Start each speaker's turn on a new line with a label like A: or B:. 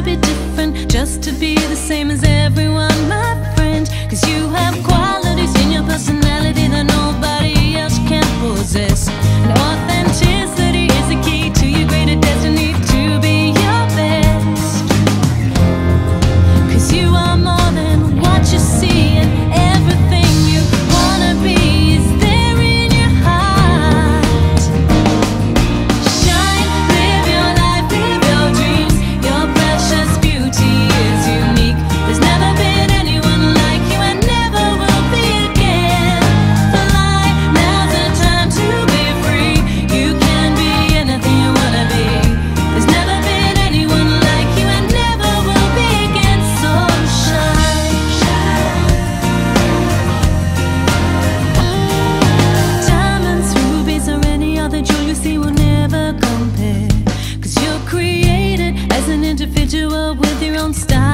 A: to be different, just to be the same as everyone, my friend. Cause you have qualities in your personality that nobody else can possess. And authenticity is the key to your greater destiny, to be your best. Cause you are more than what you see, and everything you wanna be is there in your heart. Shine, live your life, live your dreams. Your precious beauty is unique. There's never been anyone like you and never will be again. Fly, now's the time to be free. You can be anything you wanna be. There's never been anyone like you and never will be again. So shine, diamonds, rubies, or any other jewel you see will never compare. Cause you're created as an individual with your own style.